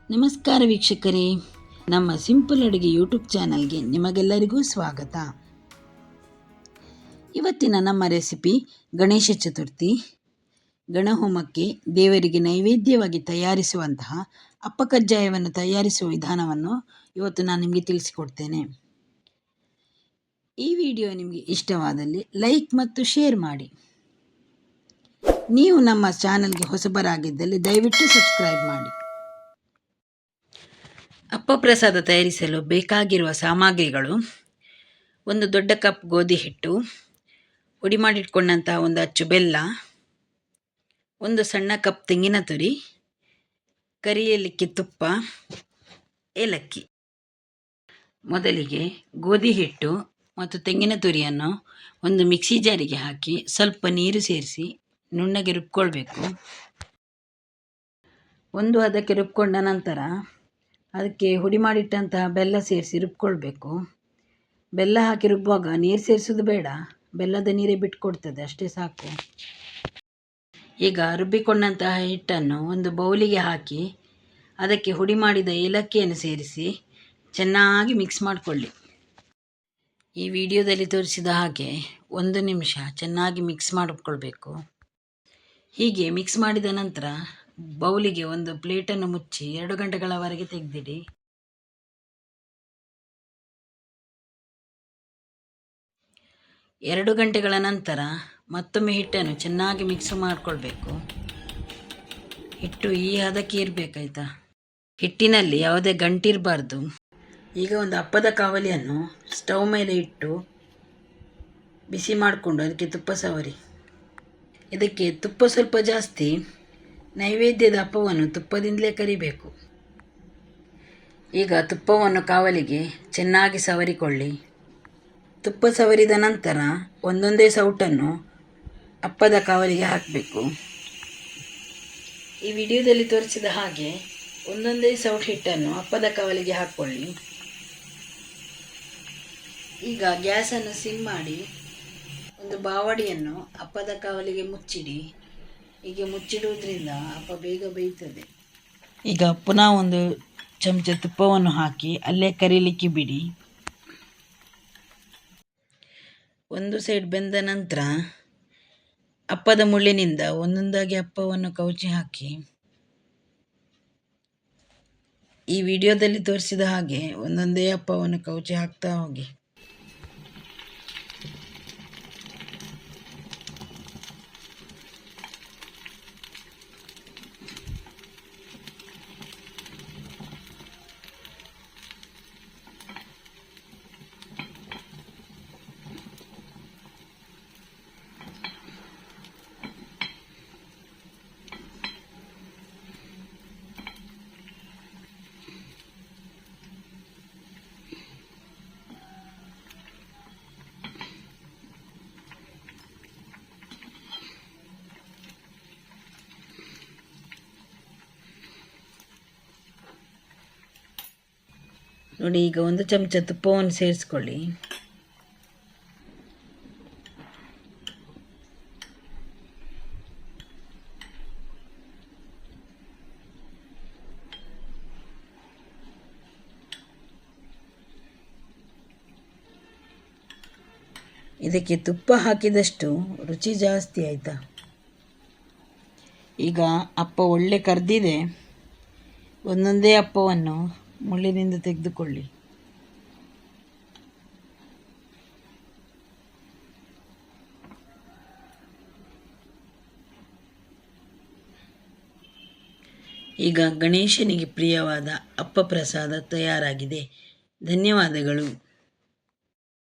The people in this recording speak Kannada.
ನಮಸ್ಕಾರ ವೀಕ್ಷಕರೇ, ನಮ್ಮ ಸಿಂಪಲ್ ಅಡುಗೆ ಯೂಟ್ಯೂಬ್ ಚಾನಲ್ಗೆ ನಿಮಗೆಲ್ಲರಿಗೂ ಸ್ವಾಗತ. ಇವತ್ತಿನ ನಮ್ಮ ರೆಸಿಪಿ ಗಣೇಶ ಚತುರ್ಥಿ ಗಣಹೋಮಕ್ಕೆ ದೇವರಿಗೆ ನೈವೇದ್ಯವಾಗಿ ತಯಾರಿಸುವಂತಹ ಅಪ್ಪ ಕಜ್ಜಾಯವನ್ನು ತಯಾರಿಸುವ ವಿಧಾನವನ್ನು ಇವತ್ತು ನಾನು ನಿಮಗೆ ತಿಳಿಸಿಕೊಡ್ತೇನೆ. ಈ ವಿಡಿಯೋ ನಿಮಗೆ ಇಷ್ಟವಾದಲ್ಲಿ ಲೈಕ್ ಮತ್ತು ಶೇರ್ ಮಾಡಿ. ನೀವು ನಮ್ಮ ಚಾನಲ್ಗೆ ಹೊಸಬರಾಗಿದ್ದಲ್ಲಿ ದಯವಿಟ್ಟು ಸಬ್ಸ್ಕ್ರೈಬ್ ಮಾಡಿ. ಅಪ್ಪ ಪ್ರಸಾದ ತಯಾರಿಸಲು ಬೇಕಾಗಿರುವ ಸಾಮಗ್ರಿಗಳು: ಒಂದು ದೊಡ್ಡ ಕಪ್ ಗೋಧಿ ಹಿಟ್ಟು, ಪುಡಿ ಮಾಡಿಟ್ಕೊಂಡಂತಹ ಒಂದು ಅಚ್ಚು ಬೆಲ್ಲ, ಒಂದು ಸಣ್ಣ ಕಪ್ ತೆಂಗಿನ ತುರಿ, ಕರಿಯಲಿಕ್ಕೆ ತುಪ್ಪ, ಏಲಕ್ಕಿ. ಮೊದಲಿಗೆ ಗೋಧಿ ಹಿಟ್ಟು ಮತ್ತು ತೆಂಗಿನ ತುರಿಯನ್ನು ಒಂದು ಮಿಕ್ಸಿ ಜಾರಿಗೆ ಹಾಕಿ ಸ್ವಲ್ಪ ನೀರು ಸೇರಿಸಿ ನುಣ್ಣಗೆ ರುಬ್ಕೊಳ್ಬೇಕು. ಒಂದು ಹದಕ್ಕೆ ರುಬ್ಕೊಂಡ ನಂತರ ಅದಕ್ಕೆ ಹುಡಿ ಮಾಡಿಟ್ಟಂತಹ ಬೆಲ್ಲ ಸೇರಿಸಿ ರುಬ್ಕೊಳ್ಬೇಕು. ಬೆಲ್ಲ ಹಾಕಿ ರುಬ್ಬುವಾಗ ನೀರು ಸೇರಿಸೋದು ಬೇಡ, ಬೆಲ್ಲದ ನೀರೇ ಬಿಟ್ಕೊಡ್ತದೆ, ಅಷ್ಟೇ ಸಾಕು. ಈಗ ರುಬ್ಬಿಕೊಂಡಂತಹ ಹಿಟ್ಟನ್ನು ಒಂದು ಬೌಲಿಗೆ ಹಾಕಿ ಅದಕ್ಕೆ ಹುಡಿ ಮಾಡಿದ ಏಲಕ್ಕಿಯನ್ನು ಸೇರಿಸಿ ಚೆನ್ನಾಗಿ ಮಿಕ್ಸ್ ಮಾಡಿಕೊಳ್ಳಿ. ಈ ವಿಡಿಯೋದಲ್ಲಿ ತೋರಿಸಿದ ಹಾಗೆ 1 ನಿಮಿಷ ಚೆನ್ನಾಗಿ ಮಿಕ್ಸ್ ಮಾಡಿಕೊಳ್ಬೇಕು. ಹೀಗೆ ಮಿಕ್ಸ್ ಮಾಡಿದ ನಂತರ ಬೌಲಿಗೆ ಒಂದು ಪ್ಲೇಟನ್ನು ಮುಚ್ಚಿ 2 ಗಂಟೆಗಳವರೆಗೆ ತೆಗೆದಿಡಿ. ಎರಡು ಗಂಟೆಗಳ ನಂತರ ಮತ್ತೊಮ್ಮೆ ಹಿಟ್ಟನ್ನು ಚೆನ್ನಾಗಿ ಮಿಕ್ಸ್ ಮಾಡಿಕೊಳ್ಬೇಕು. ಹಿಟ್ಟು ಈ ಹದಕ್ಕೆ ಇರಬೇಕಾಯ್ತಾ, ಹಿಟ್ಟಿನಲ್ಲಿ ಯಾವುದೇ ಗಂಟಿರಬಾರ್ದು. ಈಗ ಒಂದು ಅಪ್ಪದ ಕಾವಲಿಯನ್ನು ಸ್ಟವ್ ಮೇಲೆ ಇಟ್ಟು ಬಿಸಿ ಮಾಡಿಕೊಂಡು ಅದಕ್ಕೆ ತುಪ್ಪ ಸವರಿ. ಇದಕ್ಕೆ ತುಪ್ಪ ಸ್ವಲ್ಪ ಜಾಸ್ತಿ. ನೈವೇದ್ಯದ ಅಪ್ಪವನ್ನು ತುಪ್ಪದಿಂದಲೇ ಕರಿಬೇಕು. ಈಗ ತುಪ್ಪವನ್ನು ಕಾವಲಿಗೆ ಚೆನ್ನಾಗಿ ಸವರಿಕೊಳ್ಳಿ. ತುಪ್ಪ ಸವರಿದ ನಂತರ ಒಂದೊಂದೇ ಸೌಟನ್ನು ಅಪ್ಪದ ಕಾವಲಿಗೆ ಹಾಕಬೇಕು. ಈ ವಿಡಿಯೋದಲ್ಲಿ ತೋರಿಸಿದ ಹಾಗೆ ಒಂದೊಂದೇ ಸೌಟ್ ಹಿಟ್ಟನ್ನು ಅಪ್ಪದ ಕಾವಲಿಗೆ ಹಾಕ್ಕೊಳ್ಳಿ. ಈಗ ಗ್ಯಾಸನ್ನು ಸಿಮ್ ಮಾಡಿ ಒಂದು ಬಾವಡಿಯನ್ನು ಅಪ್ಪದ ಕಾವಲಿಗೆ ಮುಚ್ಚಿಡಿ. ಹೀಗೆ ಮುಚ್ಚಿಡುವುದರಿಂದ ಅಪ್ಪ ಬೇಗ ಬೇಯ್ತದೆ. ಈಗ ಪುನಃ ಒಂದು ಚಮಚ ತುಪ್ಪವನ್ನು ಹಾಕಿ ಅಲ್ಲೇ ಕರಿಲಿಕ್ಕೆ ಬಿಡಿ. ಒಂದು ಸೈಡ್ ಬೆಂದ ನಂತರ ಅಪ್ಪದ ಮುಳ್ಳಿನಿಂದ ಒಂದೊಂದಾಗಿ ಅಪ್ಪವನ್ನು ಕವುಚಿ ಹಾಕಿ ಈ ವಿಡಿಯೋದಲ್ಲಿ ತೋರಿಸಿದ ಹಾಗೆ ಒಂದೊಂದೇ ಅಪ್ಪವನ್ನು ಕವುಚಿ ಹಾಕ್ತಾ ಹೋಗಿ. ನೋಡಿ, ಈಗ ಒಂದು ಚಮಚ ತುಪ್ಪವನ್ನು ಸೇರಿಸ್ಕೊಳ್ಳಿ. ಇದಕ್ಕೆ ತುಪ್ಪ ಹಾಕಿದಷ್ಟು ರುಚಿ ಜಾಸ್ತಿ ಆಯಿತಾ. ಈಗ ಅಪ್ಪ ಒಳ್ಳೆ ಕರ್ದಿದೆ. ಒಂದೊಂದೇ ಅಪ್ಪವನ್ನು ಮುಳ್ಳಿನಿಂದ ತೆಗೆದುಕೊಳ್ಳಿ. ಈಗ ಗಣೇಶನಿಗೆ ಪ್ರಿಯವಾದ ಅಪ್ಪ ಪ್ರಸಾದ ತಯಾರಾಗಿದೆ. ಧನ್ಯವಾದಗಳು.